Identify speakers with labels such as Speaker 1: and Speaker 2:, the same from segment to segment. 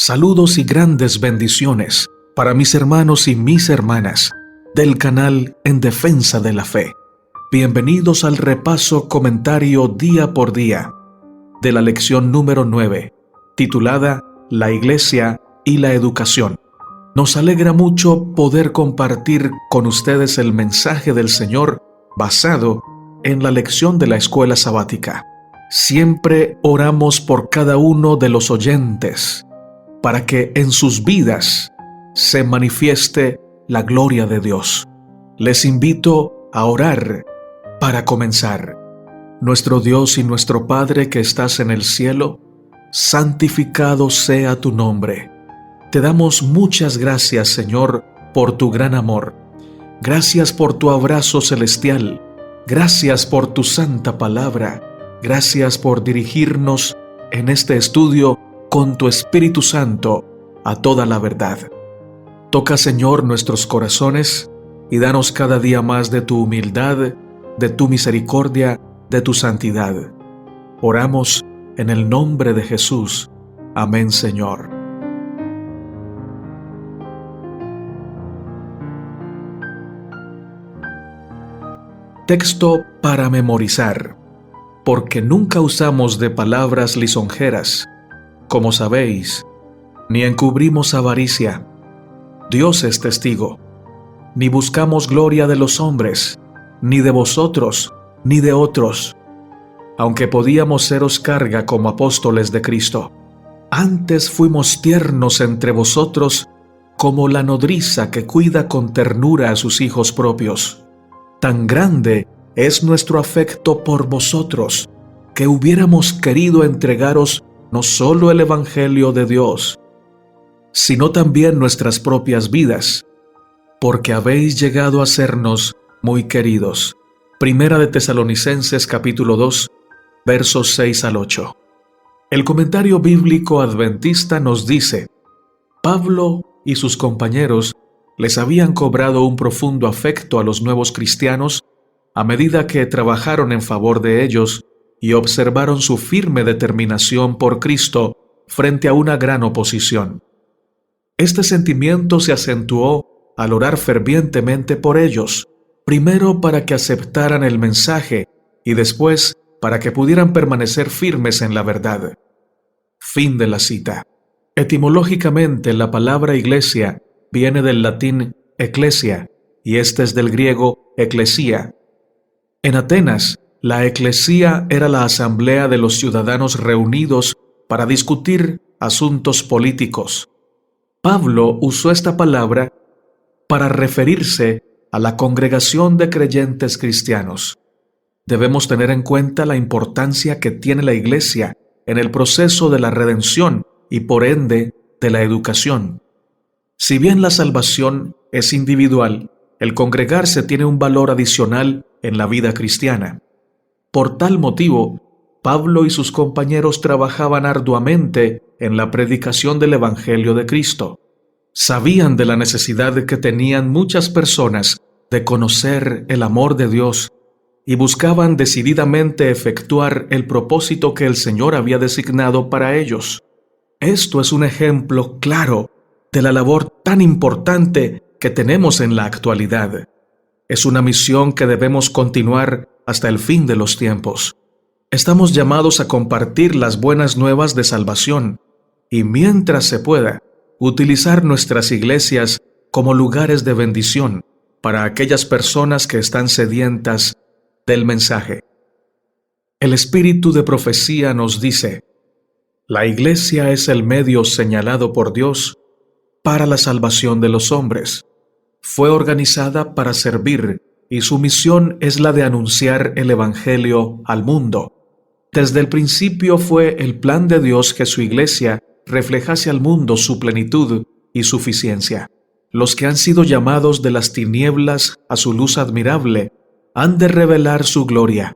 Speaker 1: Saludos y grandes bendiciones para mis hermanos y mis hermanas del canal En Defensa de la Fe. Bienvenidos al repaso comentario día por día de la lección número 9, titulada La Iglesia y la Educación. Nos alegra mucho poder compartir con ustedes el mensaje del Señor basado en la lección de la escuela sabática. Siempre oramos por cada uno de los oyentes para que en sus vidas se manifieste la gloria de Dios. Les invito a orar para comenzar. Nuestro Dios y nuestro Padre que estás en el cielo, santificado sea tu nombre. Te damos muchas gracias, Señor, por tu gran amor. Gracias por tu abrazo celestial. Gracias por tu santa palabra. Gracias por dirigirnos en este estudio con tu Espíritu Santo a toda la verdad. Toca, Señor, nuestros corazones y danos cada día más de tu humildad, de tu misericordia, de tu santidad. Oramos en el nombre de Jesús. Amén, Señor. Texto para memorizar, porque nunca usamos de palabras lisonjeras, como sabéis, ni encubrimos avaricia. Dios es testigo. Ni buscamos gloria de los hombres, ni de vosotros, ni de otros, aunque podíamos seros carga como apóstoles de Cristo. Antes fuimos tiernos entre vosotros como la nodriza que cuida con ternura a sus hijos propios. Tan grande es nuestro afecto por vosotros, que hubiéramos querido entregaros no solo el Evangelio de Dios, sino también nuestras propias vidas, porque habéis llegado a sernos muy queridos. Primera de Tesalonicenses capítulo 2, versos 6 al 8. El comentario bíblico adventista nos dice: Pablo y sus compañeros les habían cobrado un profundo afecto a los nuevos cristianos a medida que trabajaron en favor de ellos y observaron su firme determinación por Cristo frente a una gran oposición. Este sentimiento se acentuó al orar fervientemente por ellos, primero para que aceptaran el mensaje y después para que pudieran permanecer firmes en la verdad. Fin de la cita. Etimológicamente, la palabra iglesia viene del latín ecclesia y este es del griego ecclesia. En Atenas, la eclesía era la asamblea de los ciudadanos reunidos para discutir asuntos políticos. Pablo usó esta palabra para referirse a la congregación de creyentes cristianos. Debemos tener en cuenta la importancia que tiene la iglesia en el proceso de la redención y por ende de la educación. Si bien la salvación es individual, el congregarse tiene un valor adicional en la vida cristiana. Por tal motivo, Pablo y sus compañeros trabajaban arduamente en la predicación del Evangelio de Cristo. Sabían de la necesidad que tenían muchas personas de conocer el amor de Dios y buscaban decididamente efectuar el propósito que el Señor había designado para ellos. Esto es un ejemplo claro de la labor tan importante que tenemos en la actualidad. Es una misión que debemos continuar hasta el fin de los tiempos. Estamos llamados a compartir las buenas nuevas de salvación y, mientras se pueda, utilizar nuestras iglesias como lugares de bendición para aquellas personas que están sedientas del mensaje. El espíritu de profecía nos dice: la iglesia es el medio señalado por Dios para la salvación de los hombres. Fue organizada para servir y su misión es la de anunciar el Evangelio al mundo. Desde el principio fue el plan de Dios que su iglesia reflejase al mundo su plenitud y suficiencia. Los que han sido llamados de las tinieblas a su luz admirable han de revelar su gloria.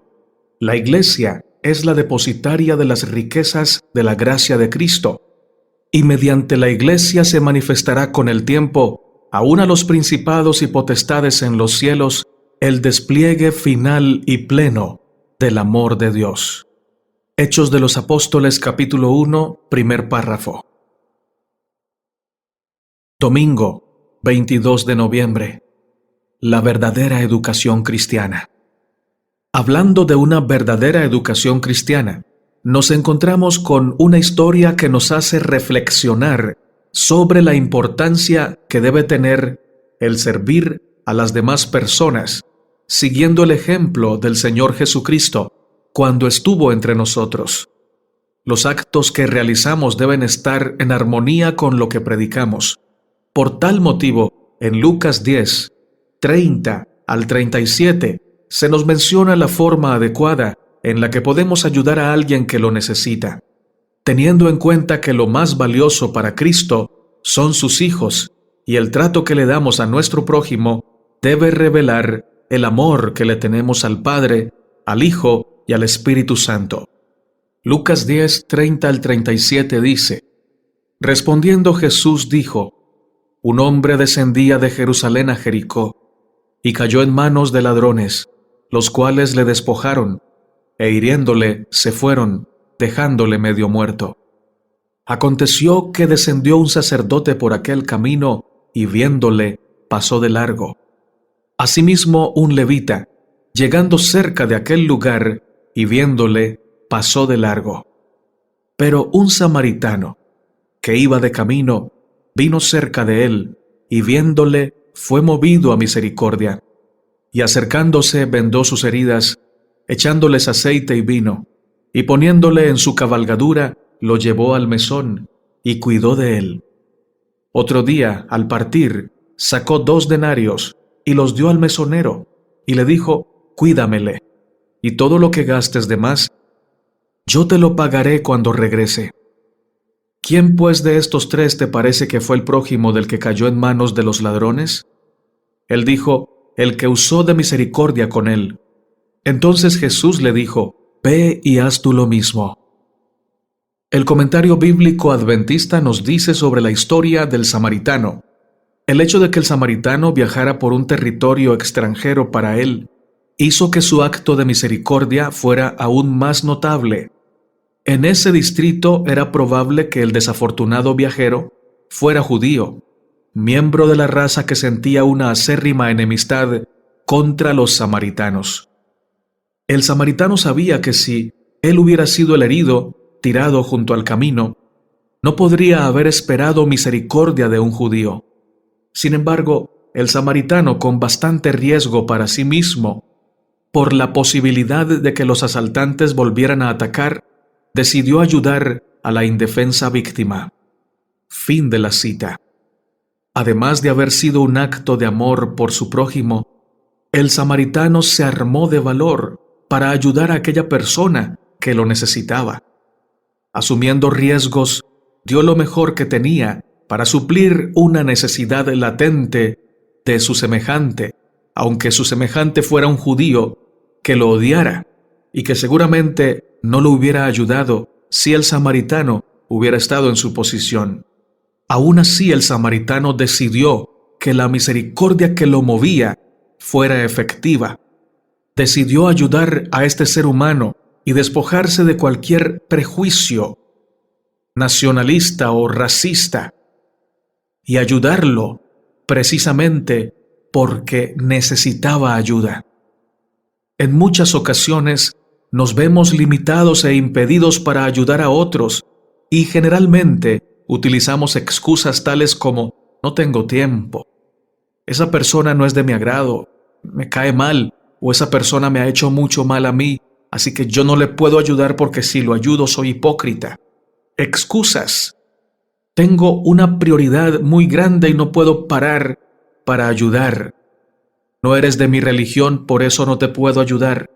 Speaker 1: La iglesia es la depositaria de las riquezas de la gracia de Cristo, y mediante la iglesia se manifestará con el tiempo, aun a los principados y potestades en los cielos, el despliegue final y pleno del amor de Dios. Hechos de los Apóstoles capítulo 1, primer párrafo. Domingo, 22 de noviembre. La verdadera educación cristiana. Hablando de una verdadera educación cristiana, nos encontramos con una historia que nos hace reflexionar sobre la importancia que debe tener el servir a las demás personas, siguiendo el ejemplo del Señor Jesucristo cuando estuvo entre nosotros. Los actos que realizamos deben estar en armonía con lo que predicamos. Por tal motivo, en Lucas 10, 30 al 37, se nos menciona la forma adecuada en la que podemos ayudar a alguien que lo necesita, teniendo en cuenta que lo más valioso para Cristo son sus hijos, y el trato que le damos a nuestro prójimo debe revelar el amor que le tenemos al Padre, al Hijo y al Espíritu Santo. Lucas 10, 30 al 37 dice: Respondiendo Jesús dijo: Un hombre descendía de Jerusalén a Jericó, y cayó en manos de ladrones, los cuales le despojaron, e hiriéndole se fueron, dejándole medio muerto. Aconteció que descendió un sacerdote por aquel camino, y viéndole, pasó de largo. Asimismo un levita, llegando cerca de aquel lugar, y viéndole, pasó de largo. Pero un samaritano, que iba de camino, vino cerca de él, y viéndole, fue movido a misericordia, y acercándose vendó sus heridas, echándoles aceite y vino, y poniéndole en su cabalgadura, lo llevó al mesón, y cuidó de él. Otro día, al partir, sacó 2 denarios, y los dio al mesonero, y le dijo: Cuídamele, y todo lo que gastes de más, yo te lo pagaré cuando regrese. ¿Quién pues de estos 3 te parece que fue el prójimo del que cayó en manos de los ladrones? Él dijo: el que usó de misericordia con él. Entonces Jesús le dijo: Ve y haz tú lo mismo. El comentario bíblico adventista nos dice sobre la historia del samaritano. El hecho de que el samaritano viajara por un territorio extranjero para él hizo que su acto de misericordia fuera aún más notable. En ese distrito era probable que el desafortunado viajero fuera judío, miembro de la raza que sentía una acérrima enemistad contra los samaritanos. El samaritano sabía que si él hubiera sido el herido, tirado junto al camino, no podría haber esperado misericordia de un judío. Sin embargo, el samaritano, con bastante riesgo para sí mismo, por la posibilidad de que los asaltantes volvieran a atacar, decidió ayudar a la indefensa víctima. Fin de la cita. Además de haber sido un acto de amor por su prójimo, el samaritano se armó de valor para ayudar a aquella persona que lo necesitaba. Asumiendo riesgos, dio lo mejor que tenía para suplir una necesidad latente de su semejante, aunque su semejante fuera un judío que lo odiara y que seguramente no lo hubiera ayudado si el samaritano hubiera estado en su posición. Aún así, el samaritano decidió que la misericordia que lo movía fuera efectiva. Decidió ayudar a este ser humano y despojarse de cualquier prejuicio nacionalista o racista, y ayudarlo precisamente porque necesitaba ayuda. En muchas ocasiones nos vemos limitados e impedidos para ayudar a otros, y generalmente utilizamos excusas tales como: no tengo tiempo, esa persona no es de mi agrado, me cae mal, o esa persona me ha hecho mucho mal a mí, así que yo no le puedo ayudar porque si lo ayudo soy hipócrita. Excusas. Tengo una prioridad muy grande y no puedo parar para ayudar. No eres de mi religión, por eso no te puedo ayudar.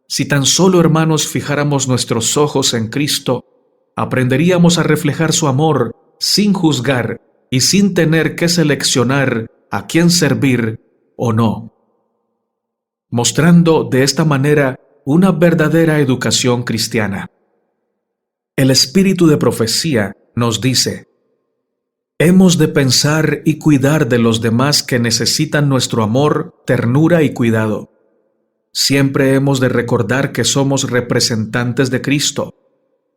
Speaker 1: Si tan solo, hermanos, fijáramos nuestros ojos en Cristo, aprenderíamos a reflejar su amor sin juzgar y sin tener que seleccionar a quién servir o no, mostrando de esta manera una verdadera educación cristiana. El espíritu de profecía nos dice: hemos de pensar y cuidar de los demás que necesitan nuestro amor, ternura y cuidado. Siempre hemos de recordar que somos representantes de Cristo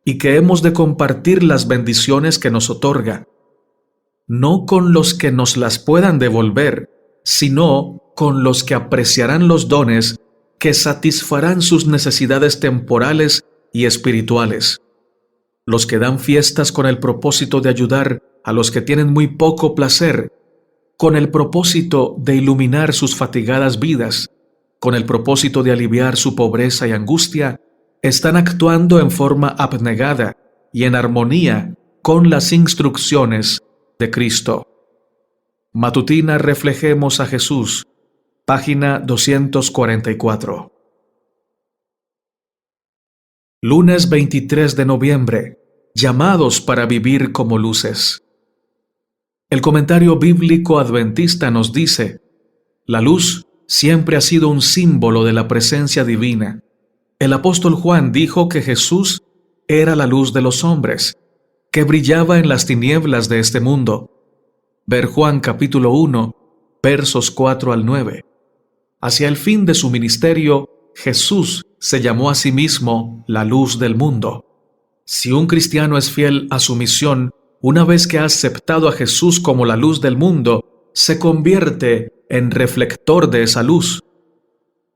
Speaker 1: y que hemos de compartir las bendiciones que nos otorga. no con los que nos las puedan devolver, sino con los que apreciarán los dones que satisfarán sus necesidades temporales y espirituales. Los que dan fiestas con el propósito de ayudar a los que tienen muy poco placer, con el propósito de iluminar sus fatigadas vidas, con el propósito de aliviar su pobreza y angustia, están actuando en forma abnegada y en armonía con las instrucciones de Cristo. Matutina Reflejemos a Jesús, página 244. Lunes 23 de noviembre. Llamados para vivir como luces. El comentario bíblico adventista nos dice: la luz siempre ha sido un símbolo de la presencia divina. El apóstol Juan dijo que Jesús era la luz de los hombres, que brillaba en las tinieblas de este mundo. Ver Juan capítulo 1, versos 4 al 9. Hacia el fin de su ministerio, Jesús se llamó a sí mismo la luz del mundo. Si un cristiano es fiel a su misión, una vez que ha aceptado a Jesús como la luz del mundo, se convierte en reflector de esa luz.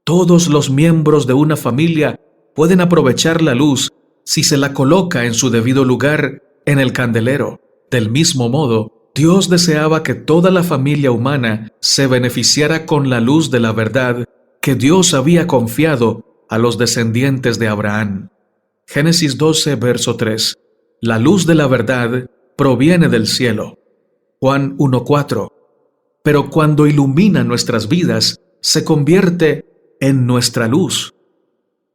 Speaker 1: Todos los miembros de una familia pueden aprovechar la luz si se la coloca en su debido lugar en el candelero. Del mismo modo, Dios deseaba que toda la familia humana se beneficiara con la luz de la verdad que Dios había confiado a los descendientes de Abraham. Génesis 12, verso 3. La luz de la verdad proviene del cielo. Juan 1:4. Pero cuando ilumina nuestras vidas, se convierte en nuestra luz.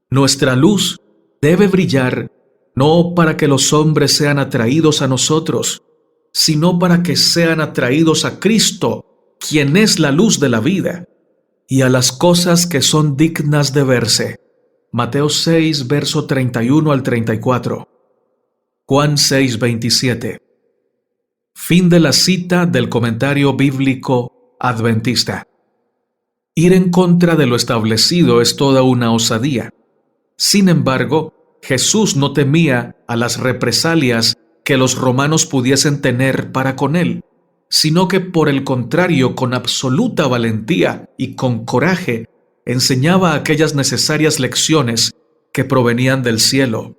Speaker 1: Nuestra luz debe brillar no para que los hombres sean atraídos a nosotros, sino para que sean atraídos a Cristo, quien es la luz de la vida, y a las cosas que son dignas de verse. Mateo 6, verso 31 al 34. Juan 6, 27. Fin de la cita del comentario bíblico adventista. Ir en contra de lo establecido es toda una osadía. Sin embargo, Jesús no temía a las represalias que los romanos pudiesen tener para con él, sino que por el contrario, con absoluta valentía y con coraje, enseñaba aquellas necesarias lecciones que provenían del cielo.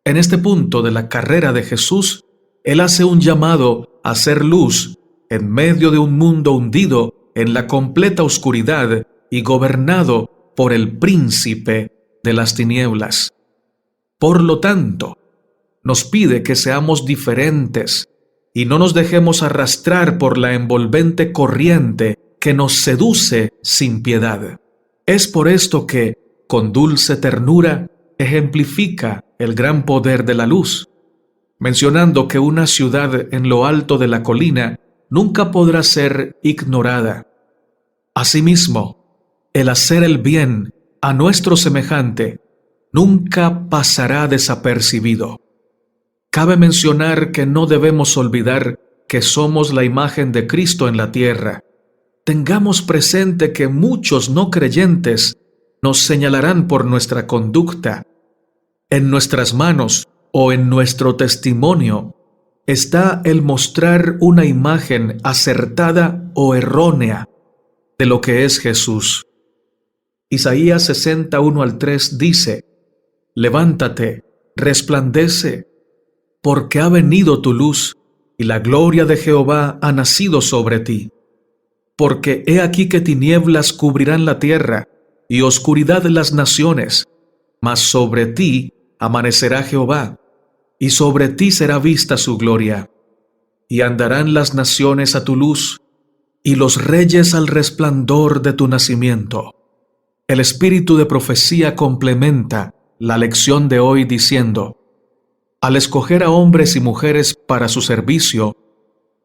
Speaker 1: En este punto de la carrera de Jesús, Él hace un llamado a ser luz en medio de un mundo hundido en la completa oscuridad y gobernado por el príncipe de las tinieblas. Por lo tanto, nos pide que seamos diferentes y no nos dejemos arrastrar por la envolvente corriente que nos seduce sin piedad. Es por esto que, con dulce ternura, ejemplifica el gran poder de la luz, mencionando que una ciudad en lo alto de la colina nunca podrá ser ignorada. Asimismo, el hacer el bien a nuestro semejante nunca pasará desapercibido. Cabe mencionar que no debemos olvidar que somos la imagen de Cristo en la tierra. Tengamos presente que muchos no creyentes nos señalarán por nuestra conducta. En nuestras manos o en nuestro testimonio está el mostrar una imagen acertada o errónea de lo que es Jesús. Isaías 61 al 3 dice: levántate, resplandece, porque ha venido tu luz, y la gloria de Jehová ha nacido sobre ti. Porque he aquí que tinieblas cubrirán la tierra, y oscuridad las naciones, mas sobre ti amanecerá Jehová, y sobre ti será vista su gloria. Y andarán las naciones a tu luz, y los reyes al resplandor de tu nacimiento. El espíritu de profecía complementa la lección de hoy diciendo: al escoger a hombres y mujeres para su servicio,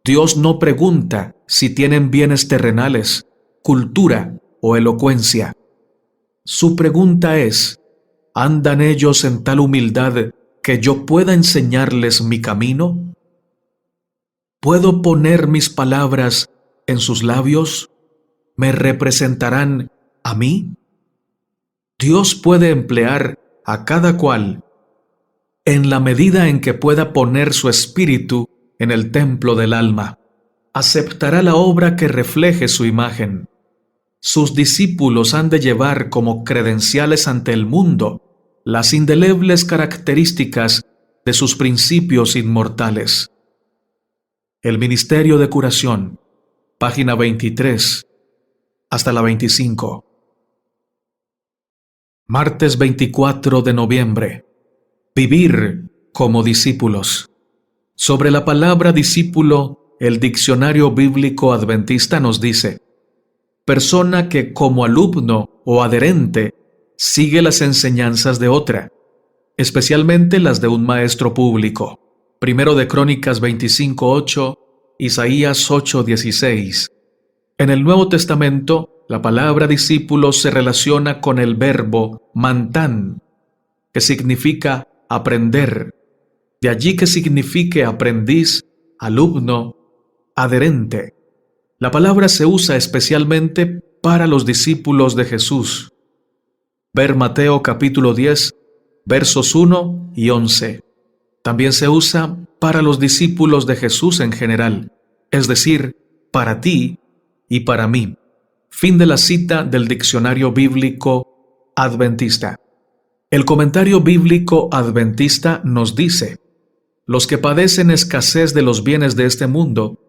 Speaker 1: Dios no pregunta si tienen bienes terrenales, cultura o elocuencia. Su pregunta es: ¿andan ellos en tal humildad que yo pueda enseñarles mi camino? ¿Puedo poner mis palabras en sus labios? ¿Me representarán a mí? Dios puede emplear a cada cual en la medida en que pueda poner su espíritu en el templo del alma. aceptará la obra que refleje su imagen. Sus discípulos han de llevar como credenciales ante el mundo las indelebles características de sus principios inmortales. El Ministerio de Curación, página 23 hasta la 25. Martes 24 de noviembre. Vivir como discípulos. Sobre la palabra discípulo, el Diccionario Bíblico Adventista nos dice: persona que como alumno o adherente sigue las enseñanzas de otra, especialmente las de un maestro público. Primero de Crónicas 25:8, Isaías 8:16. En el Nuevo Testamento, la palabra discípulo se relaciona con el verbo mantán, que significa aprender. De allí que signifique aprendiz, alumno, adherente. La palabra se usa especialmente para los discípulos de Jesús. Ver Mateo capítulo 10, versos 1 y 11. También se usa para los discípulos de Jesús en general, es decir, para ti y para mí. Fin de la cita del Diccionario Bíblico Adventista. El Comentario Bíblico Adventista nos dice: los que padecen escasez de los bienes de este mundo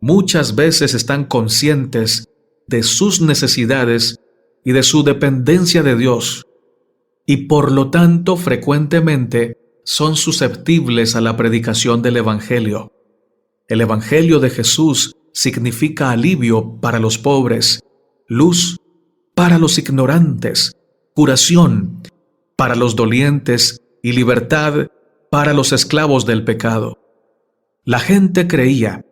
Speaker 1: muchas veces están conscientes de sus necesidades y de su dependencia de Dios, y por lo tanto frecuentemente son susceptibles a la predicación del Evangelio. El Evangelio de Jesús significa alivio para los pobres, luz para los ignorantes, curación para los dolientes y libertad para los esclavos del pecado. La gente creía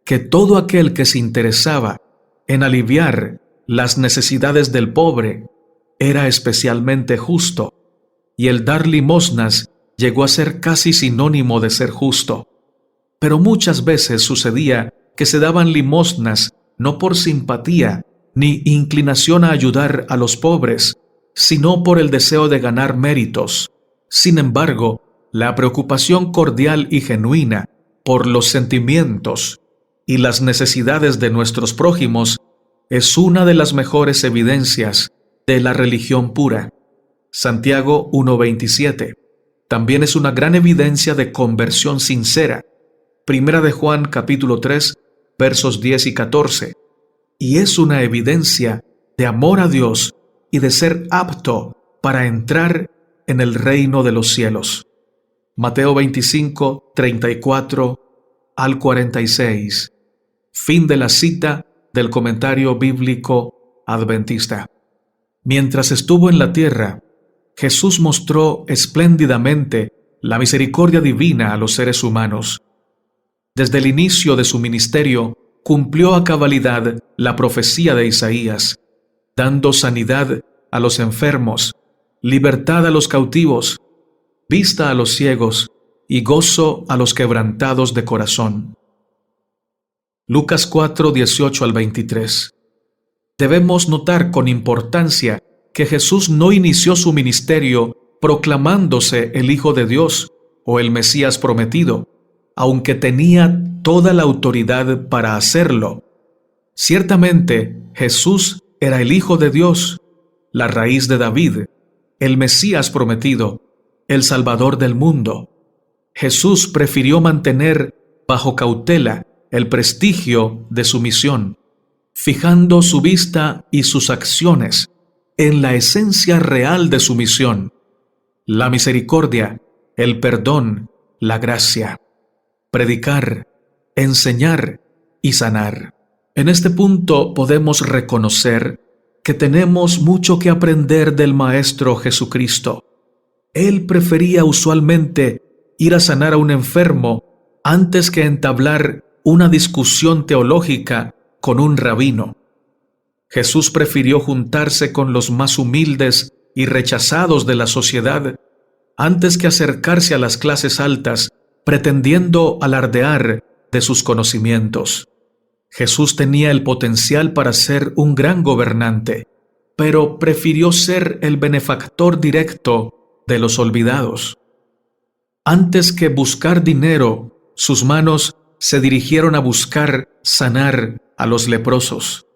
Speaker 1: que todo aquel que se interesaba en aliviar las necesidades del pobre era especialmente justo, y el dar limosnas llegó a ser casi sinónimo de ser justo. Pero muchas veces sucedía que se daban limosnas no por simpatía ni inclinación a ayudar a los pobres, sino por el deseo de ganar méritos. Sin embargo, la preocupación cordial y genuina por los sentimientos y las necesidades de nuestros prójimos es una de las mejores evidencias de la religión pura. Santiago 1:27. También es una gran evidencia de conversión sincera. Primera de Juan capítulo 3, versos 10 y 14. Y es una evidencia de amor a Dios y de ser apto para entrar en el reino de los cielos. Mateo 25, 34 al 46. Fin de la cita del Comentario Bíblico Adventista. Mientras estuvo en la tierra, Jesús mostró espléndidamente la misericordia divina a los seres humanos. Desde el inicio de su ministerio, cumplió a cabalidad la profecía de Isaías, dando sanidad a los enfermos, libertad a los cautivos, vista a los ciegos y gozo a los quebrantados de corazón. Lucas 4, 18 al 23. Debemos notar con importancia que Jesús no inició su ministerio proclamándose el Hijo de Dios o el Mesías prometido, aunque tenía toda la autoridad para hacerlo. Ciertamente, Jesús era el Hijo de Dios, la raíz de David, el Mesías prometido, el Salvador del mundo. Jesús prefirió mantener bajo cautela el prestigio de su misión, fijando su vista y sus acciones en la esencia real de su misión: la misericordia, el perdón, la gracia. Predicar, enseñar y sanar. En este punto podemos reconocer que tenemos mucho que aprender del Maestro Jesucristo. Él prefería usualmente ir a sanar a un enfermo antes que entablar una discusión teológica con un rabino. Jesús prefirió juntarse con los más humildes y rechazados de la sociedad antes que acercarse a las clases altas pretendiendo alardear de sus conocimientos. Jesús tenía el potencial para ser un gran gobernante, pero prefirió ser el benefactor directo de los olvidados. Antes que buscar dinero, sus manos se dirigieron a buscar sanar a los leprosos,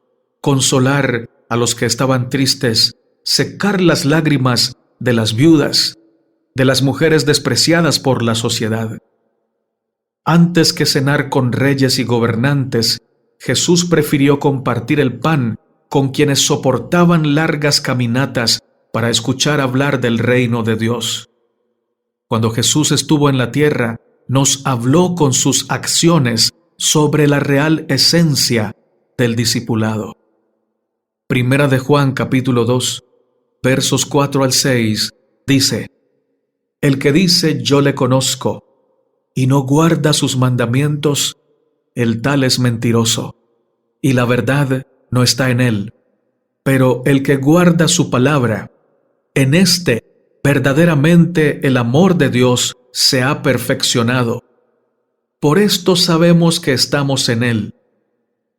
Speaker 1: consolar a los que estaban tristes, secar las lágrimas de las viudas, de las mujeres despreciadas por la sociedad. Antes que cenar con reyes y gobernantes, Jesús prefirió compartir el pan con quienes soportaban largas caminatas para escuchar hablar del reino de Dios. Cuando Jesús estuvo en la tierra, nos habló con sus acciones sobre la real esencia del discipulado. Primera de Juan capítulo 2, versos 4 al 6, dice: El que dice yo le conozco y no guarda sus mandamientos, el tal es mentiroso, y la verdad no está en él. Pero el que guarda su palabra, en éste verdaderamente el amor de Dios se ha perfeccionado. Por esto sabemos que estamos en él.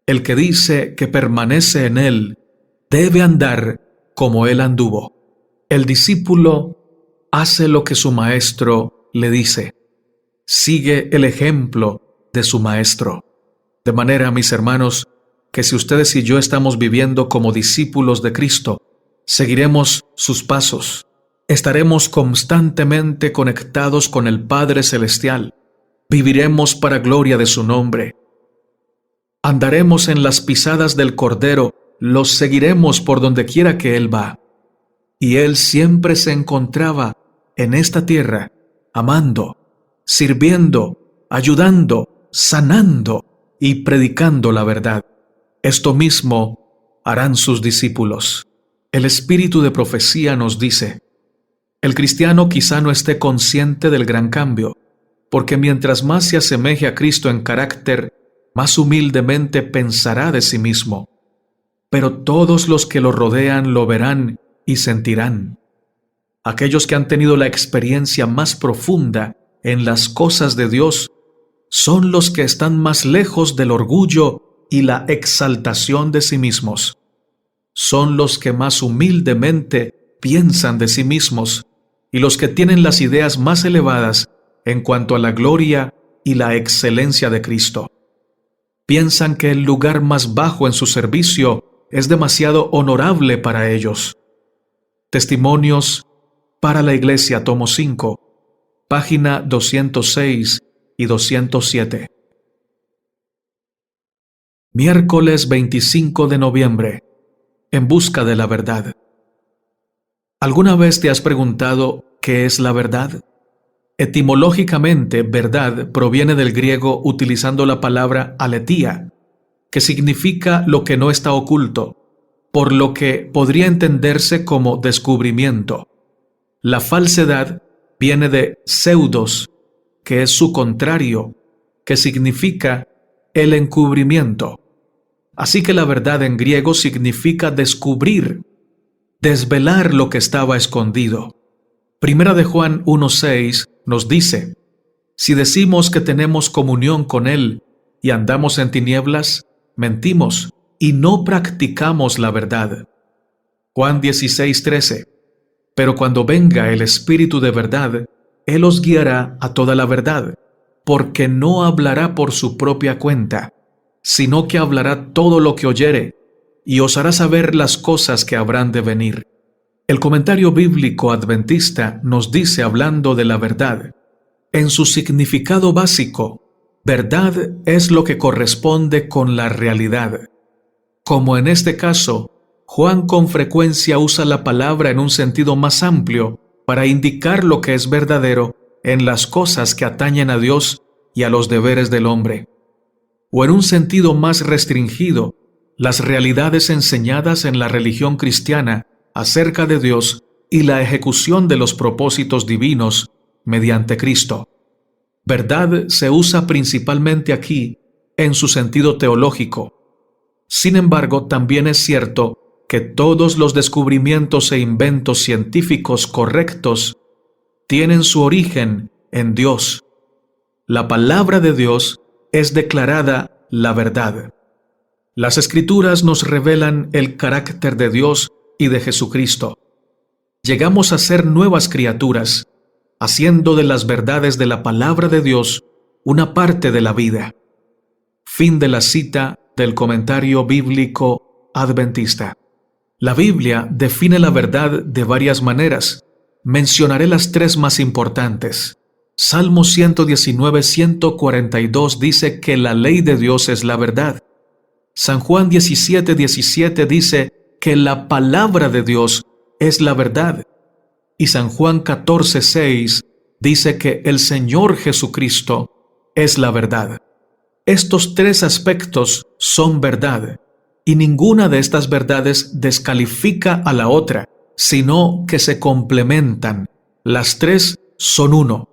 Speaker 1: El que dice que permanece en él, debe andar como él anduvo. El discípulo hace lo que su maestro le dice. Sigue el ejemplo de su maestro. De manera, mis hermanos, que si ustedes y yo estamos viviendo como discípulos de Cristo, seguiremos sus pasos. Estaremos constantemente conectados con el Padre Celestial. Viviremos para gloria de su nombre. Andaremos en las pisadas del Cordero, los seguiremos por donde quiera que Él va. Y Él siempre se encontraba en esta tierra, amando, sirviendo, ayudando, sanando y predicando la verdad. Esto mismo harán sus discípulos. El espíritu de profecía nos dice: el cristiano quizá no esté consciente del gran cambio, porque mientras más se asemeje a Cristo en carácter, más humildemente pensará de sí mismo. Pero todos los que lo rodean lo verán y sentirán. Aquellos que han tenido la experiencia más profunda en las cosas de Dios son los que están más lejos del orgullo y la exaltación de sí mismos. Son los que más humildemente piensan de sí mismos y los que tienen las ideas más elevadas en cuanto a la gloria y la excelencia de Cristo. Piensan que el lugar más bajo en su servicio es demasiado honorable para ellos. Testimonios para la Iglesia, tomo 5, página 206 y 207. Miércoles 25 de noviembre. En busca de la verdad. ¿Alguna vez te has preguntado qué es la verdad? Etimológicamente, verdad proviene del griego utilizando la palabra aletheia, que significa lo que no está oculto, por lo que podría entenderse como descubrimiento. La falsedad viene de pseudos, que es su contrario, que significa el encubrimiento. Así que la verdad en griego significa descubrir, desvelar lo que estaba escondido. Primera de Juan 1:6 nos dice: si decimos que tenemos comunión con Él y andamos en tinieblas, mentimos y no practicamos la verdad. Juan 16:13: pero cuando venga el Espíritu de verdad, Él os guiará a toda la verdad, porque no hablará por su propia cuenta, sino que hablará todo lo que oyere, y os hará saber las cosas que habrán de venir. El comentario bíblico adventista nos dice, hablando de la verdad, en su significado básico, verdad es lo que corresponde con la realidad. Como en este caso, Juan con frecuencia usa la palabra en un sentido más amplio para indicar lo que es verdadero en las cosas que atañen a Dios y a los deberes del hombre. O en un sentido más restringido, las realidades enseñadas en la religión cristiana acerca de Dios y la ejecución de los propósitos divinos mediante Cristo. Verdad se usa principalmente aquí en su sentido teológico. Sin embargo, también es cierto que todos los descubrimientos e inventos científicos correctos tienen su origen en Dios. La palabra de Dios es declarada la verdad. Las Escrituras nos revelan el carácter de Dios y de Jesucristo. Llegamos a ser nuevas criaturas, haciendo de las verdades de la palabra de Dios una parte de la vida. Fin de la cita del comentario bíblico adventista. La Biblia define la verdad de varias maneras. Mencionaré las tres más importantes. Salmo 119, 142 dice que la ley de Dios es la verdad. San Juan 17, 17 dice que la palabra de Dios es la verdad. Y San Juan 14, 6 dice que el Señor Jesucristo es la verdad. Estos tres aspectos son verdad, y ninguna de estas verdades descalifica a la otra, sino que se complementan. Las tres son uno.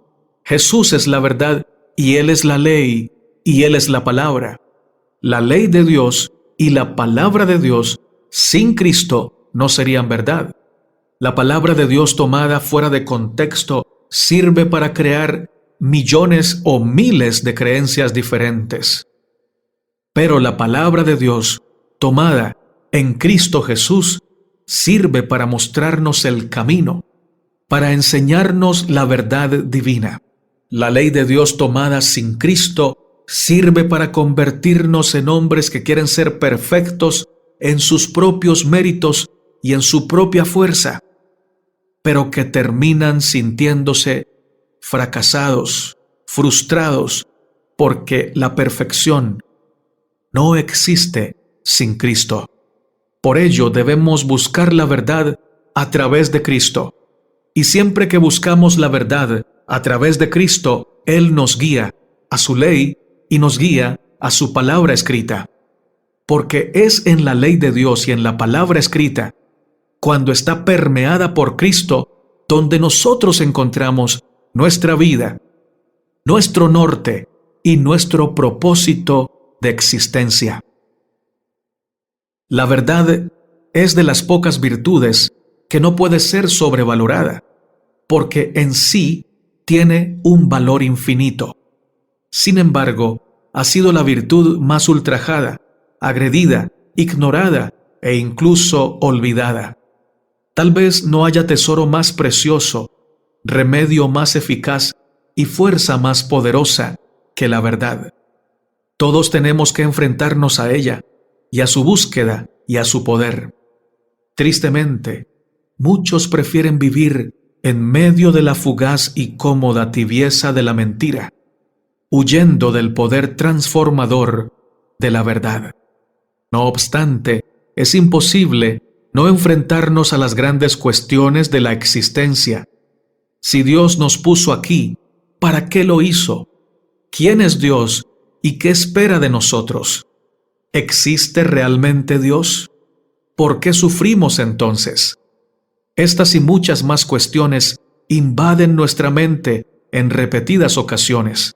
Speaker 1: Jesús es la verdad, y Él es la ley, y Él es la palabra. La ley de Dios y la palabra de Dios sin Cristo no serían verdad. La palabra de Dios tomada fuera de contexto sirve para crear millones o miles de creencias diferentes. Pero la palabra de Dios, tomada en Cristo Jesús, sirve para mostrarnos el camino, para enseñarnos la verdad divina. La ley de Dios tomada sin Cristo sirve para convertirnos en hombres que quieren ser perfectos en sus propios méritos y en su propia fuerza, pero que terminan sintiéndose fracasados, frustrados, porque la perfección no existe sin Cristo. Por ello debemos buscar la verdad a través de Cristo. Y siempre que buscamos la verdad a través de Cristo, Él nos guía a su ley y nos guía a su palabra escrita. Porque es en la ley de Dios y en la palabra escrita, cuando está permeada por Cristo, donde nosotros encontramos nuestra vida, nuestro norte y nuestro propósito de existencia. La verdad es de las pocas virtudes que no puede ser sobrevalorada, porque en sí tiene un valor infinito. Sin embargo, ha sido la virtud más ultrajada, agredida, ignorada e incluso olvidada. Tal vez no haya tesoro más precioso, remedio más eficaz y fuerza más poderosa que la verdad. Todos tenemos que enfrentarnos a ella y a su búsqueda y a su poder. Tristemente, muchos prefieren vivir en medio de la fugaz y cómoda tibieza de la mentira, huyendo del poder transformador de la verdad. No obstante, es imposible no enfrentarnos a las grandes cuestiones de la existencia. Si Dios nos puso aquí, ¿para qué lo hizo? ¿Quién es Dios y qué espera de nosotros? ¿Existe realmente Dios? ¿Por qué sufrimos entonces? Estas y muchas más cuestiones invaden nuestra mente en repetidas ocasiones.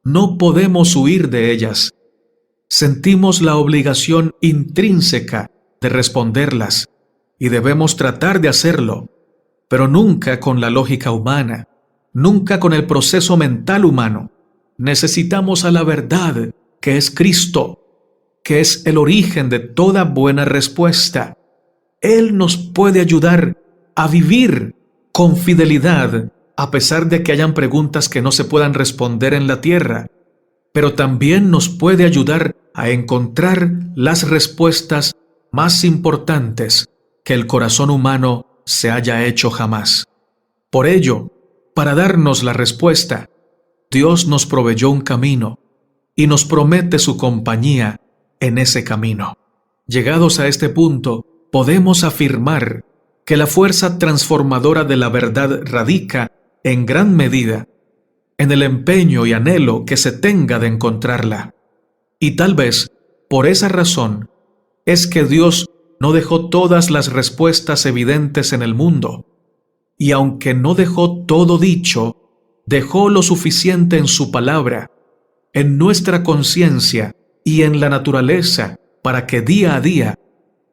Speaker 1: No podemos huir de ellas. Sentimos la obligación intrínseca de responderlas y debemos tratar de hacerlo, pero nunca con la lógica humana, nunca con el proceso mental humano. Necesitamos a la verdad, que es Cristo, que es el origen de toda buena respuesta. Él nos puede ayudar a vivir con fidelidad, a pesar de que hayan preguntas que no se puedan responder en la tierra, pero también nos puede ayudar a encontrar las respuestas más importantes que el corazón humano se haya hecho jamás. Por ello, para darnos la respuesta, Dios nos proveyó un camino y nos promete su compañía en ese camino. Llegados a este punto, podemos afirmar que la fuerza transformadora de la verdad radica, en gran medida, en el empeño y anhelo que se tenga de encontrarla. Y tal vez, por esa razón, es que Dios no dejó todas las respuestas evidentes en el mundo, y aunque no dejó todo dicho, dejó lo suficiente en su palabra, en nuestra conciencia y en la naturaleza, para que día a día,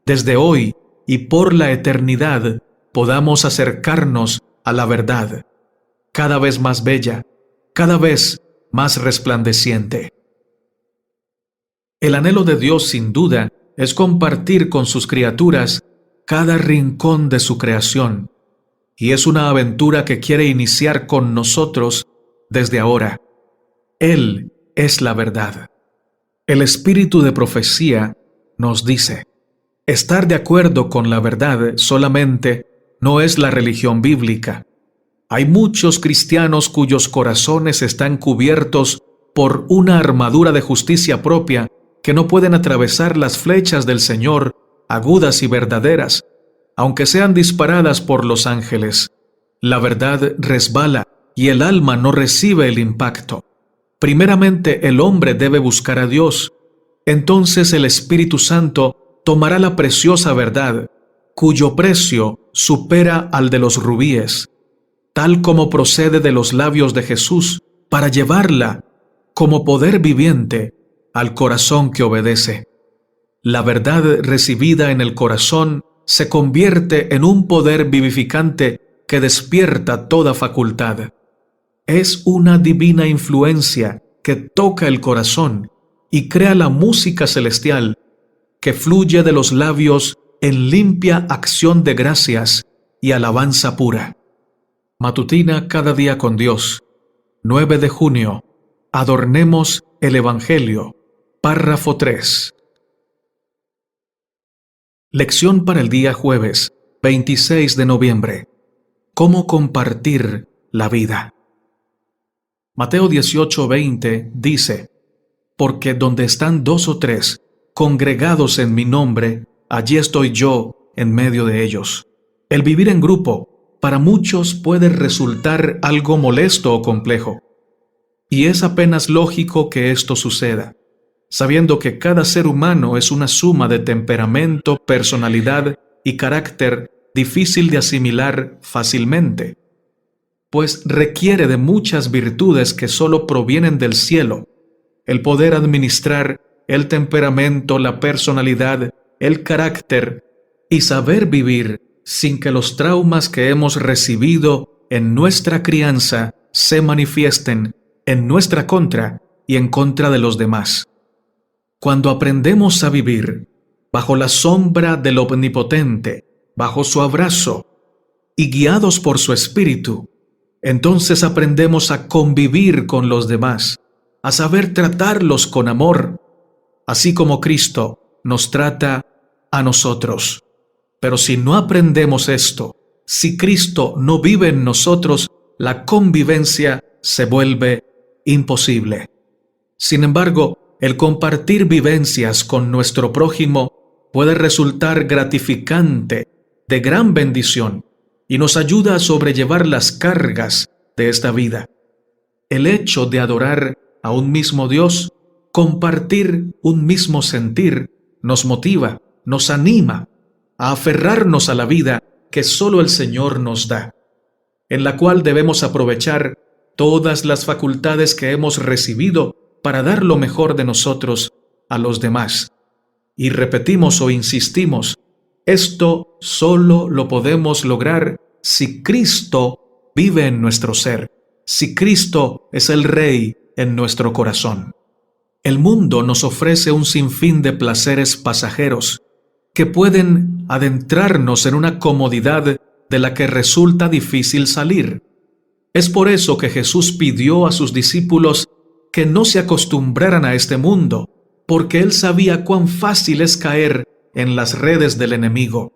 Speaker 1: desde hoy y por la eternidad, podamos acercarnos a la verdad, cada vez más bella, cada vez más resplandeciente. El anhelo de Dios, sin duda, es compartir con sus criaturas cada rincón de su creación, y es una aventura que quiere iniciar con nosotros desde ahora. Él es la verdad. El espíritu de profecía nos dice: estar de acuerdo con la verdad solamente no es la religión bíblica. Hay muchos cristianos cuyos corazones están cubiertos por una armadura de justicia propia que no pueden atravesar las flechas del Señor, agudas y verdaderas, aunque sean disparadas por los ángeles. La verdad resbala y el alma no recibe el impacto. Primeramente el hombre debe buscar a Dios. Entonces el Espíritu Santo tomará la preciosa verdad, cuyo precio supera al de los rubíes, tal como procede de los labios de Jesús, para llevarla como poder viviente al corazón que obedece. La verdad recibida en el corazón se convierte en un poder vivificante que despierta toda facultad. Es una divina influencia que toca el corazón y crea la música celestial que fluye de los labios en limpia acción de gracias y alabanza pura. Matutina cada día con Dios. 9 de junio. Adornemos el Evangelio. Párrafo 3. Lección para el día jueves, 26 de noviembre. ¿Cómo compartir la vida? Mateo 18:20 dice: porque donde están 2 o 3 congregados en mi nombre, allí estoy yo en medio de ellos. El vivir en grupo para muchos puede resultar algo molesto o complejo. Y es apenas lógico que esto suceda, sabiendo que cada ser humano es una suma de temperamento, personalidad y carácter difícil de asimilar fácilmente, pues requiere de muchas virtudes que solo provienen del cielo: el poder administrar el temperamento, la personalidad, el carácter y saber vivir sin que los traumas que hemos recibido en nuestra crianza se manifiesten en nuestra contra y en contra de los demás. Cuando aprendemos a vivir bajo la sombra del Omnipotente, bajo su abrazo y guiados por su Espíritu, entonces aprendemos a convivir con los demás, a saber tratarlos con amor, así como Cristo nos trata a nosotros. Pero si no aprendemos esto, si Cristo no vive en nosotros, la convivencia se vuelve imposible. Sin embargo, el compartir vivencias con nuestro prójimo puede resultar gratificante, de gran bendición, y nos ayuda a sobrellevar las cargas de esta vida. El hecho de adorar a un mismo Dios, compartir un mismo sentir, nos motiva, nos anima a aferrarnos a la vida que solo el Señor nos da, en la cual debemos aprovechar todas las facultades que hemos recibido para dar lo mejor de nosotros a los demás. Y repetimos o insistimos, esto solo lo podemos lograr si Cristo vive en nuestro ser, si Cristo es el Rey en nuestro corazón. El mundo nos ofrece un sinfín de placeres pasajeros que pueden adentrarnos en una comodidad de la que resulta difícil salir. Es por eso que Jesús pidió a sus discípulos que no se acostumbraran a este mundo, porque Él sabía cuán fácil es caer en las redes del enemigo.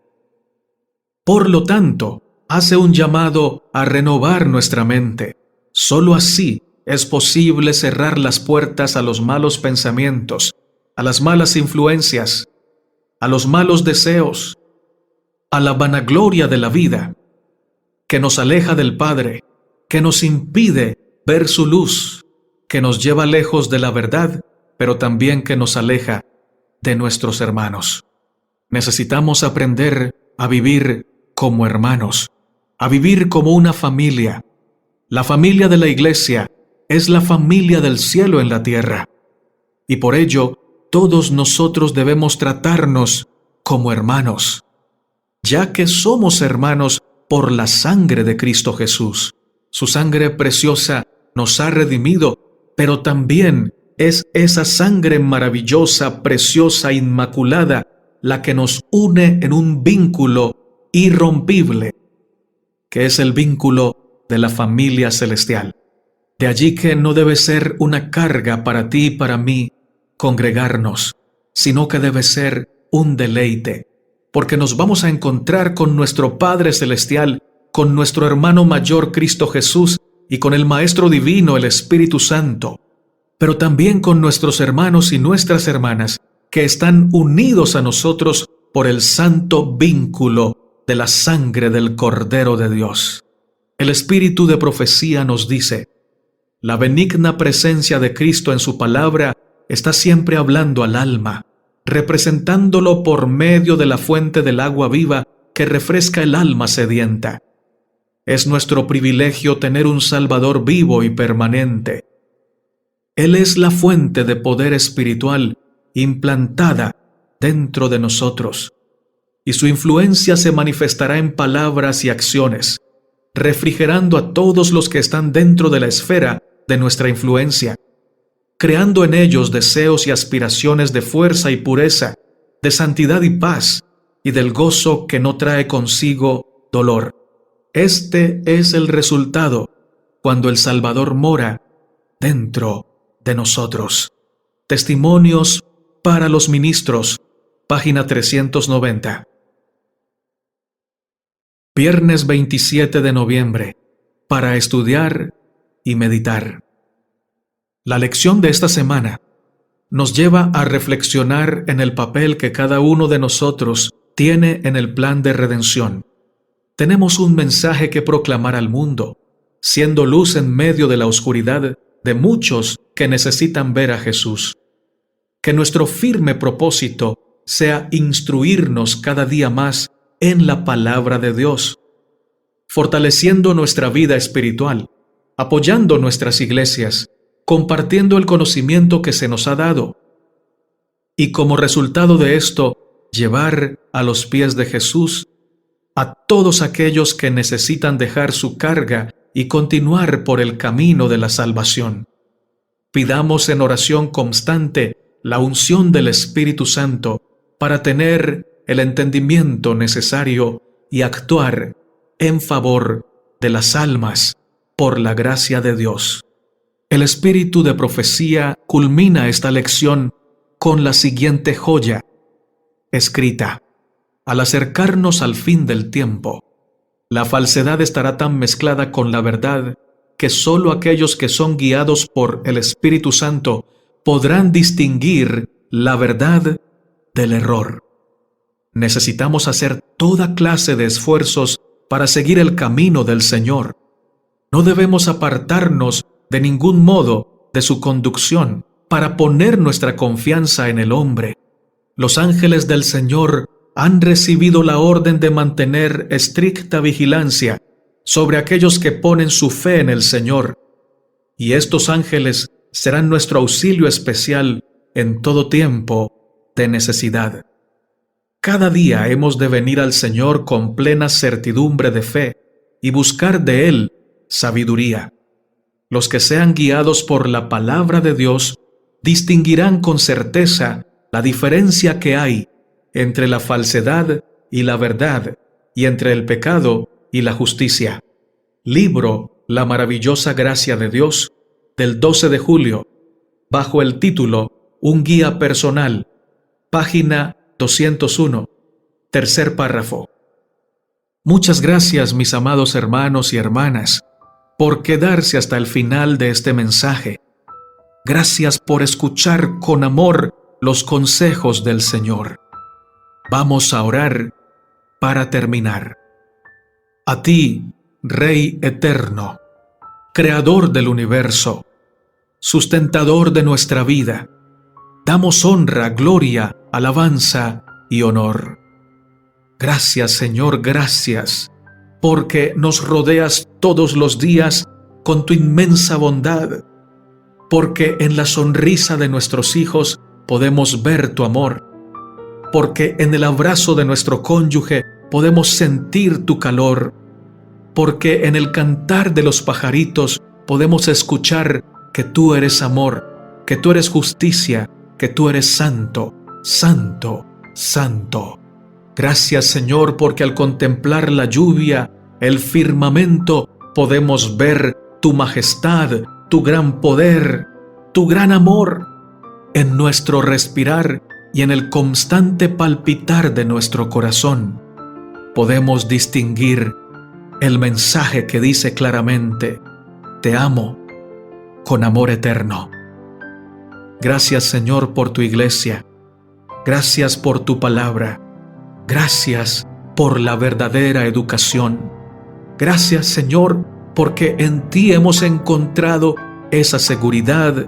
Speaker 1: Por lo tanto, hace un llamado a renovar nuestra mente. Solo así es posible cerrar las puertas a los malos pensamientos, a las malas influencias, a los malos deseos, a la vanagloria de la vida, que nos aleja del Padre, que nos impide ver su luz, que nos lleva lejos de la verdad, pero también que nos aleja de nuestros hermanos. Necesitamos aprender a vivir como hermanos, a vivir como una familia. La familia de la Iglesia es la familia del cielo en la tierra, y por ello todos nosotros debemos tratarnos como hermanos, ya que somos hermanos por la sangre de Cristo Jesús. Su sangre preciosa nos ha redimido, pero también es esa sangre maravillosa, preciosa, inmaculada, la que nos une en un vínculo irrompible, que es el vínculo de la familia celestial. De allí que no debe ser una carga para ti y para mí congregarnos, sino que debe ser un deleite, porque nos vamos a encontrar con nuestro Padre Celestial, con nuestro hermano mayor Cristo Jesús y con el Maestro Divino, el Espíritu Santo, pero también con nuestros hermanos y nuestras hermanas que están unidos a nosotros por el santo vínculo de la sangre del Cordero de Dios. El Espíritu de profecía nos dice: la benigna presencia de Cristo en su palabra está siempre hablando al alma, representándolo por medio de la fuente del agua viva que refresca el alma sedienta. Es nuestro privilegio tener un Salvador vivo y permanente. Él es la fuente de poder espiritual implantada dentro de nosotros, y su influencia se manifestará en palabras y acciones, refrigerando a todos los que están dentro de la esfera de nuestra influencia, creando en ellos deseos y aspiraciones de fuerza y pureza, de santidad y paz, y del gozo que no trae consigo dolor. Este es el resultado cuando el Salvador mora dentro de nosotros. Testimonios para los ministros, página 390. Viernes 27 de noviembre, para estudiar y meditar. La lección de esta semana nos lleva a reflexionar en el papel que cada uno de nosotros tiene en el plan de redención. Tenemos un mensaje que proclamar al mundo, siendo luz en medio de la oscuridad de muchos que necesitan ver a Jesús. Que nuestro firme propósito sea instruirnos cada día más en la palabra de Dios, fortaleciendo nuestra vida espiritual, apoyando nuestras iglesias, compartiendo el conocimiento que se nos ha dado, y como resultado de esto, llevar a los pies de Jesús a todos aquellos que necesitan dejar su carga y continuar por el camino de la salvación. Pidamos en oración constante la unción del Espíritu Santo para tener el entendimiento necesario y actuar en favor de las almas por la gracia de Dios. El espíritu de profecía culmina esta lección con la siguiente joya escrita: al acercarnos al fin del tiempo, la falsedad estará tan mezclada con la verdad que sólo aquellos que son guiados por el Espíritu Santo podrán distinguir la verdad del error. Necesitamos hacer toda clase de esfuerzos para seguir el camino del Señor. No debemos apartarnos de ningún modo de su conducción para poner nuestra confianza en el hombre. Los ángeles del Señor han recibido la orden de mantener estricta vigilancia sobre aquellos que ponen su fe en el Señor, y estos ángeles serán nuestro auxilio especial en todo tiempo de necesidad. Cada día hemos de venir al Señor con plena certidumbre de fe y buscar de Él sabiduría. Los que sean guiados por la palabra de Dios distinguirán con certeza la diferencia que hay entre la falsedad y la verdad, y entre el pecado y la justicia. Libro La maravillosa gracia de Dios, del 12 de julio, bajo el título Un guía personal, página 201, tercer párrafo. Muchas gracias, mis amados hermanos y hermanas, por quedarse hasta el final de este mensaje. Gracias por escuchar con amor los consejos del Señor. Vamos a orar para terminar. A ti, Rey eterno, Creador del universo, sustentador de nuestra vida, damos honra, gloria, alabanza y honor. Gracias, Señor, gracias, porque nos rodeas todos los días con tu inmensa bondad, porque en la sonrisa de nuestros hijos podemos ver tu amor, porque en el abrazo de nuestro cónyuge podemos sentir tu calor, porque en el cantar de los pajaritos podemos escuchar que tú eres amor, que tú eres justicia, que tú eres santo, santo, santo. Gracias, Señor, porque al contemplar la lluvia, el firmamento, podemos ver tu majestad, tu gran poder, tu gran amor. en nuestro respirar y en el constante palpitar de nuestro corazón, podemos distinguir el mensaje que dice claramente: te amo con amor eterno. Gracias, Señor, por tu iglesia. Gracias por tu palabra. Gracias por la verdadera educación. Gracias, Señor, porque en ti hemos encontrado esa seguridad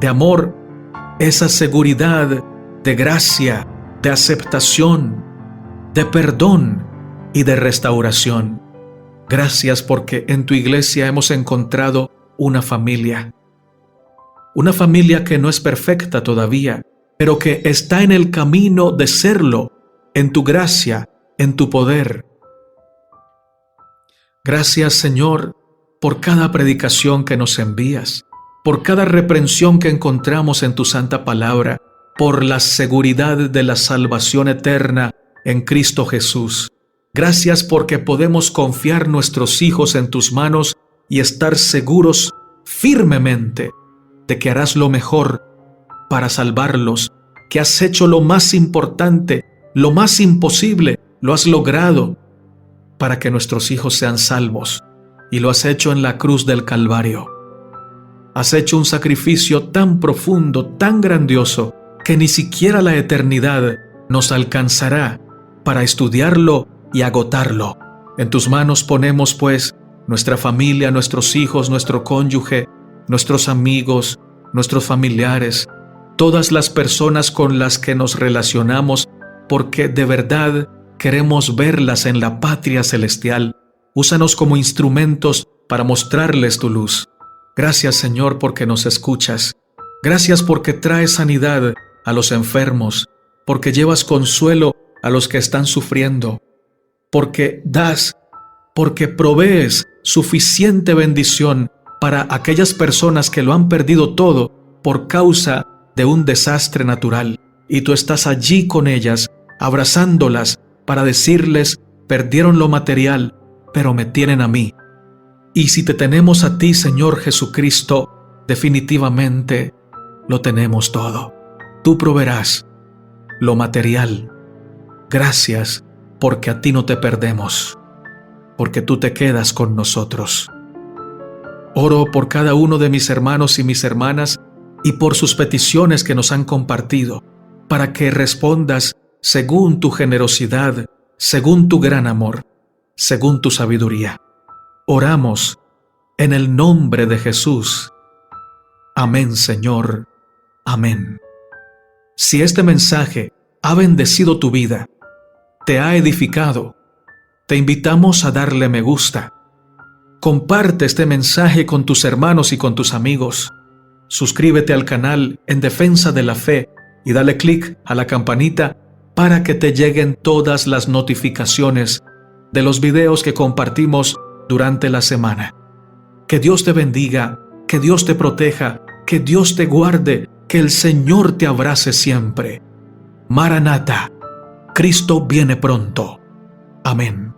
Speaker 1: de amor, esa seguridad de gracia, de aceptación, de perdón y de restauración. Gracias porque en tu iglesia hemos encontrado una familia que no es perfecta todavía, pero que está en el camino de serlo, en tu gracia, en tu poder. Gracias, Señor, por cada predicación que nos envías, por cada reprensión que encontramos en tu santa palabra, por la seguridad de la salvación eterna en Cristo Jesús. Gracias porque podemos confiar nuestros hijos en tus manos y estar seguros firmemente de que harás lo mejor para salvarlos, que has hecho lo más importante, lo más imposible, lo has logrado para que nuestros hijos sean salvos, y lo has hecho en la cruz del Calvario. Has hecho un sacrificio tan profundo, tan grandioso, que ni siquiera la eternidad nos alcanzará para estudiarlo y agotarlo. En tus manos ponemos, pues, nuestra familia, nuestros hijos, nuestro cónyuge, nuestros amigos, nuestros familiares, todas las personas con las que nos relacionamos, porque de verdad queremos verlas en la patria celestial. Úsanos como instrumentos para mostrarles tu luz. Gracias, Señor, porque nos escuchas. Gracias porque traes sanidad a los enfermos, porque llevas consuelo a los que están sufriendo, porque das, porque provees suficiente bendición para aquellas personas que lo han perdido todo por causa de un desastre natural, y tú estás allí con ellas, abrazándolas para decirles: perdieron lo material, pero me tienen a mí. Y si te tenemos a ti, Señor Jesucristo, definitivamente lo tenemos todo. Tú proveerás lo material. Gracias porque a ti no te perdemos, porque tú te quedas con nosotros. Oro por cada uno de mis hermanos y mis hermanas y por sus peticiones que nos han compartido, para que respondas según tu generosidad, según tu gran amor, según tu sabiduría. Oramos en el nombre de Jesús. Amén, Señor. Amén. Si este mensaje ha bendecido tu vida, te ha edificado, te invitamos a darle me gusta. Comparte este mensaje con tus hermanos y con tus amigos. Suscríbete al canal En Defensa de la Fe y dale clic a la campanita para que te lleguen todas las notificaciones de los videos que compartimos durante la semana. Que Dios te bendiga, que Dios te proteja, que Dios te guarde, que el Señor te abrace siempre. Maranata, Cristo viene pronto. Amén.